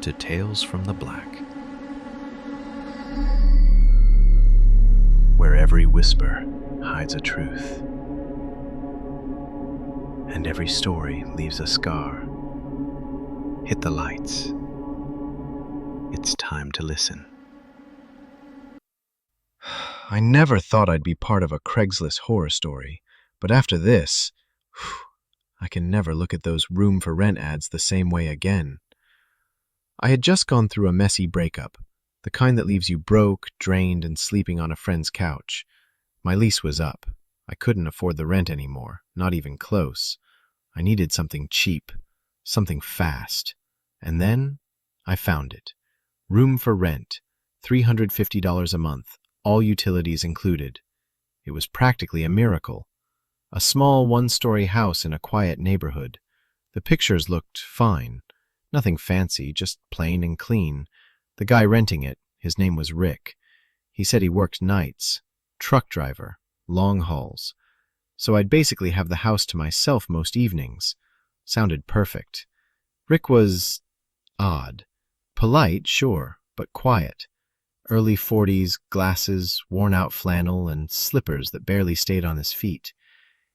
to Tales from the Black, where every whisper hides a truth, and every story leaves a scar. Hit the lights. It's time to listen. I never thought I'd be part of a Craigslist horror story, but after this, I can never look at those room for rent ads the same way again. I had just gone through a messy breakup, the kind that leaves you broke, drained, and sleeping on a friend's couch. My lease was up. I couldn't afford the rent anymore, not even close. I needed something cheap, something fast. And then I found it. Room for rent, $350 a month, all utilities included. It was practically a miracle. A small one-story house in a quiet neighborhood. The pictures looked fine. Nothing fancy, just plain and clean. The guy renting it, his name was Rick. He said he worked nights, truck driver, long hauls. So I'd basically have the house to myself most evenings. Sounded perfect. Rick was odd. Polite, sure, but quiet. Early 40s, glasses, worn-out flannel, and slippers that barely stayed on his feet.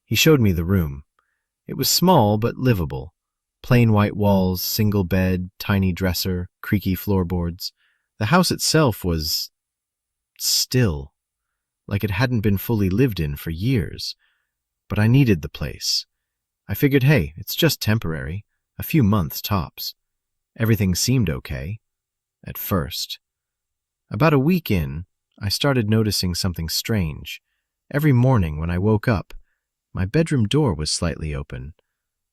He showed me the room. It was small but livable. Plain white walls, single bed, tiny dresser, creaky floorboards. The house itself was still, like it hadn't been fully lived in for years. But I needed the place. I figured, hey, it's just temporary, a few months tops. Everything seemed okay, at first. About a week in, I started noticing something strange. Every morning when I woke up, my bedroom door was slightly open.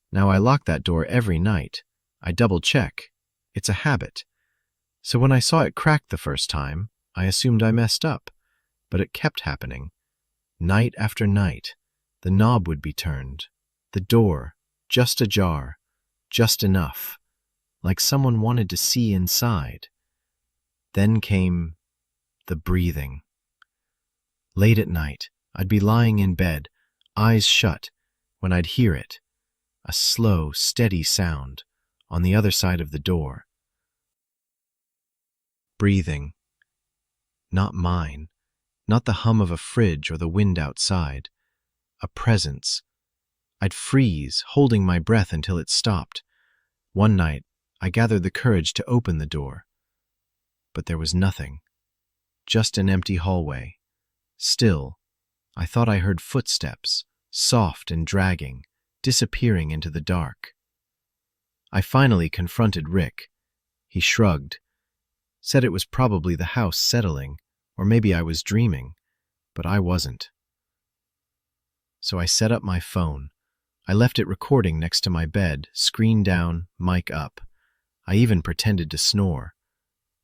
Now I lock that door every night. I double-check. It's a habit. So when I saw it cracked the first time, I assumed I messed up. But it kept happening. Night after night, the knob would be turned. The door, just ajar, just enough. Like someone wanted to see inside. Then came the breathing. Late at night, I'd be lying in bed, eyes shut, when I'd hear it. A slow, steady sound on the other side of the door. Breathing. Not mine. Not the hum of a fridge or the wind outside. A presence. I'd freeze, holding my breath until it stopped. One night, I gathered the courage to open the door. But there was nothing. Just an empty hallway. Still, I thought I heard footsteps, soft and dragging, disappearing into the dark. I finally confronted Rick. He shrugged, said it was probably the house settling, or maybe I was dreaming, but I wasn't. So I set up my phone. I left it recording next to my bed, screen down, mic up. I even pretended to snore.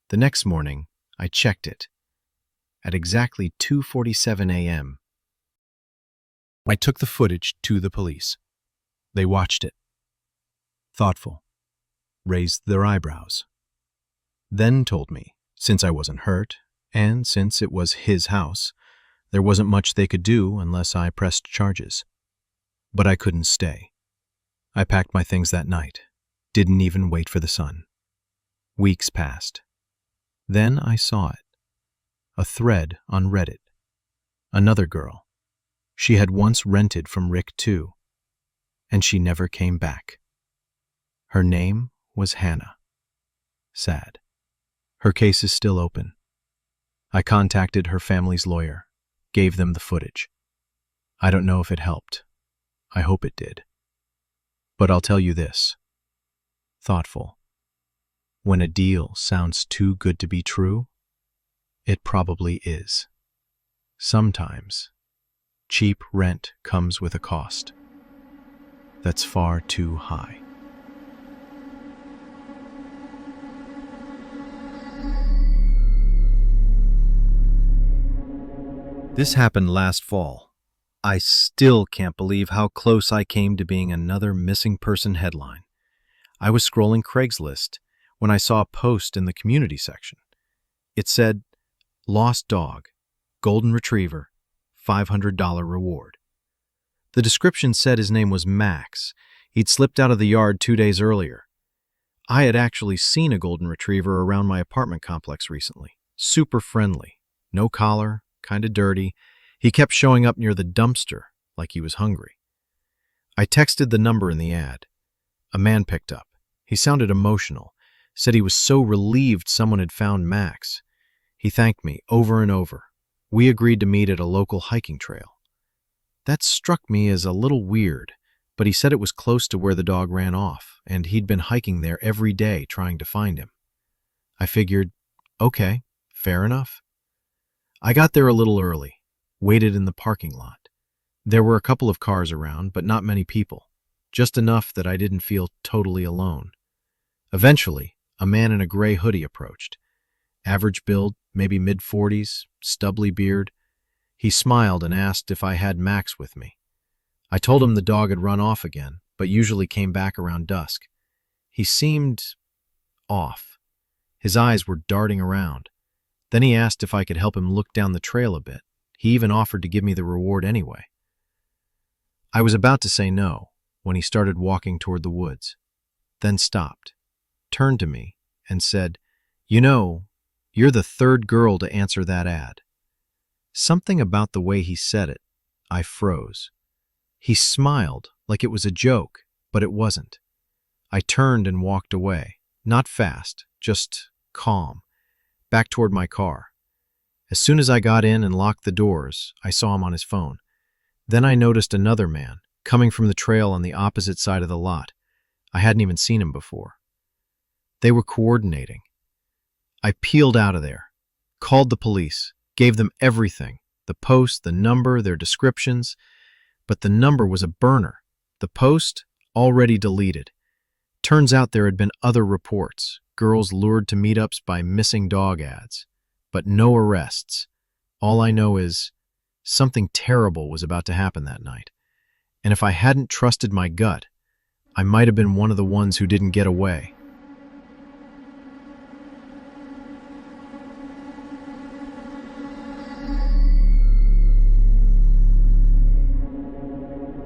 The next morning, I checked it. At exactly 2:47 a.m., I took the footage to the police. They watched it. Thoughtful. Raised their eyebrows. Then told me, since I wasn't hurt, and since it was his house, there wasn't much they could do unless I pressed charges. But I couldn't stay. I packed my things that night. Didn't even wait for the sun. Weeks passed. Then I saw it. A thread on Reddit. Another girl. She had once rented from Rick too. And she never came back. Her name was Hannah. Sad. Her case is still open. I contacted her family's lawyer, gave them the footage. I don't know if it helped. I hope it did. But I'll tell you this. Thoughtful. When a deal sounds too good to be true, it probably is. Sometimes, cheap rent comes with a cost that's far too high. This happened last fall. I still can't believe how close I came to being another missing person headline. I was scrolling Craigslist when I saw a post in the community section. It said, "Lost dog, golden retriever, $500 reward." The description said his name was Max. He'd slipped out of the yard 2 days earlier. I had actually seen a golden retriever around my apartment complex recently. Super friendly. No collar, kinda dirty. He kept showing up near the dumpster like he was hungry. I texted the number in the ad. A man picked up. He sounded emotional, said he was so relieved someone had found Max. He thanked me over and over. We agreed to meet at a local hiking trail. That struck me as a little weird, but he said it was close to where the dog ran off, and he'd been hiking there every day trying to find him. I figured, okay, fair enough. I got there a little early, waited in the parking lot. There were a couple of cars around, but not many people, just enough that I didn't feel totally alone. Eventually, a man in a gray hoodie approached. Average build, maybe mid-40s, stubbly beard. He smiled and asked if I had Max with me. I told him the dog had run off again, but usually came back around dusk. He seemed off. His eyes were darting around. Then he asked if I could help him look down the trail a bit. He even offered to give me the reward anyway. I was about to say no when he started walking toward the woods, then stopped, turned to me, and said, "You know, you're the third girl to answer that ad." Something about the way he said it, I froze. He smiled like it was a joke, but it wasn't. I turned and walked away, not fast, just calm, back toward my car. As soon as I got in and locked the doors, I saw him on his phone. Then I noticed another man, coming from the trail on the opposite side of the lot. I hadn't even seen him before. They were coordinating. I peeled out of there, called the police, gave them everything, the post, the number, their descriptions, but the number was a burner. The post, already deleted. Turns out there had been other reports, girls lured to meetups by missing dog ads, but no arrests. All I know is something terrible was about to happen that night, and if I hadn't trusted my gut, I might have been one of the ones who didn't get away.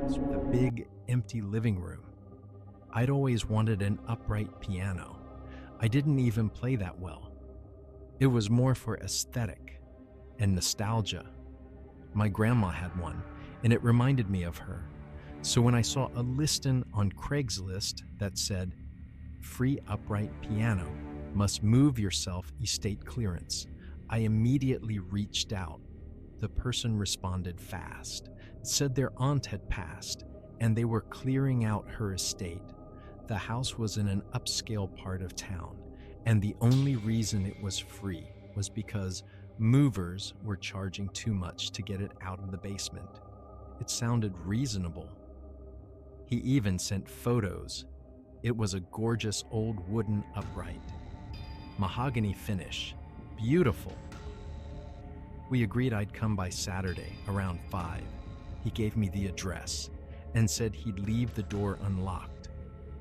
With a big, empty living room. I'd always wanted an upright piano. I didn't even play that well. It was more for aesthetic and nostalgia. My grandma had one, and it reminded me of her. So when I saw a listing on Craigslist that said, "Free upright piano, must move yourself estate clearance," I immediately reached out. The person responded fast, said their aunt had passed, and they were clearing out her estate. The house was in an upscale part of town, and the only reason it was free was because movers were charging too much to get it out of the basement. It sounded reasonable. He even sent photos. It was a gorgeous old wooden upright. Mahogany finish. Beautiful. We agreed I'd come by Saturday around 5. He gave me the address and said he'd leave the door unlocked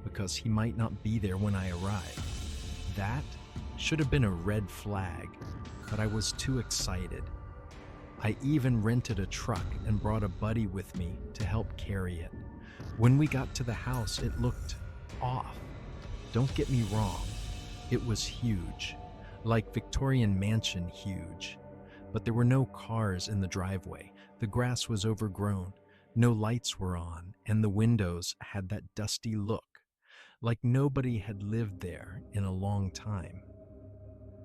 because he might not be there when I arrived. That should have been a red flag, but I was too excited. I even rented a truck and brought a buddy with me to help carry it. When we got to the house, it looked off. Don't get me wrong, it was huge, like Victorian mansion huge. But there were no cars in the driveway. The grass was overgrown, no lights were on, and the windows had that dusty look, like nobody had lived there in a long time.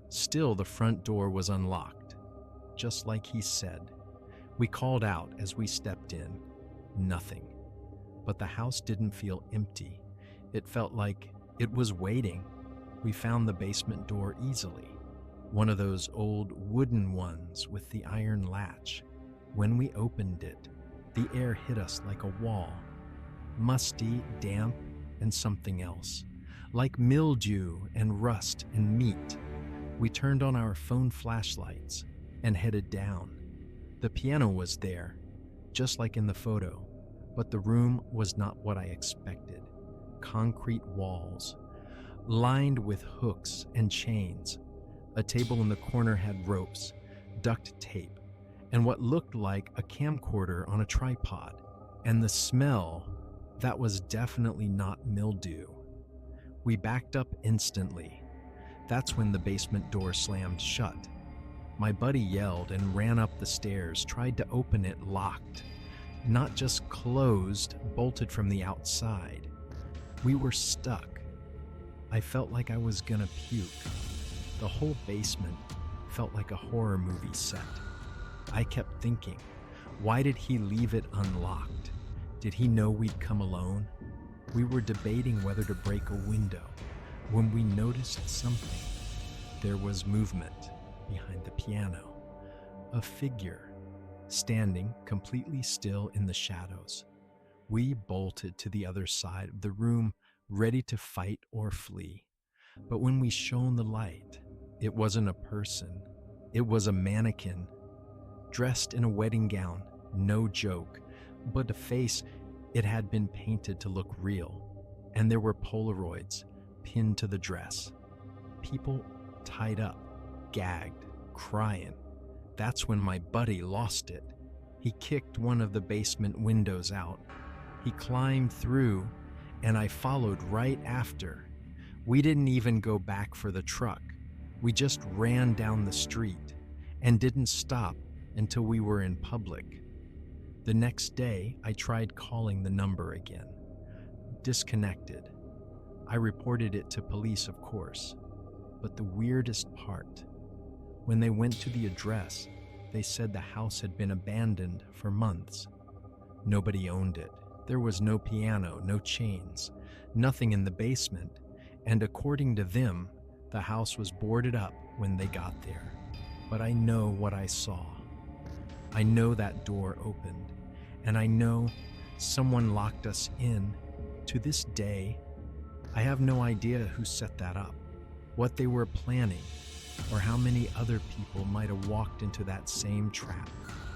Still, the front door was unlocked, just like he said. We called out as we stepped in. Nothing. But the house didn't feel empty. It felt like it was waiting. We found the basement door easily. One of those old wooden ones with the iron latch. When we opened it, the air hit us like a wall. Musty, damp, and something else. Like mildew and rust and meat. We turned on our phone flashlights and headed down. The piano was there, just like in the photo, but the room was not what I expected. Concrete walls, lined with hooks and chains. A table in the corner had ropes, duct tape, and what looked like a camcorder on a tripod. And the smell, that was definitely not mildew. We backed up instantly. That's when the basement door slammed shut. My buddy yelled and ran up the stairs, tried to open it locked. Not just closed, bolted from the outside. We were stuck. I felt like I was gonna puke. The whole basement felt like a horror movie set. I kept thinking, why did he leave it unlocked? Did he know we'd come alone? We were debating whether to break a window when we noticed something. There was movement behind the piano. A figure standing completely still in the shadows. We bolted to the other side of the room, ready to fight or flee. But when we shone the light, it wasn't a person. It was a mannequin, dressed in a wedding gown, no joke, but a face, it had been painted to look real. And there were Polaroids pinned to the dress. People tied up, gagged, crying. That's when my buddy lost it. He kicked one of the basement windows out. He climbed through, and I followed right after. We didn't even go back for the truck. We just ran down the street and didn't stop until we were in public. The next day, I tried calling the number again. Disconnected. I reported it to police, of course. But the weirdest part, when they went to the address, they said the house had been abandoned for months. Nobody owned it. There was no piano, no chains, nothing in the basement, and according to them, the house was boarded up when they got there. But I know what I saw. I know that door opened, and I know someone locked us in. To this day, I have no idea who set that up, what they were planning, or how many other people might have walked into that same trap.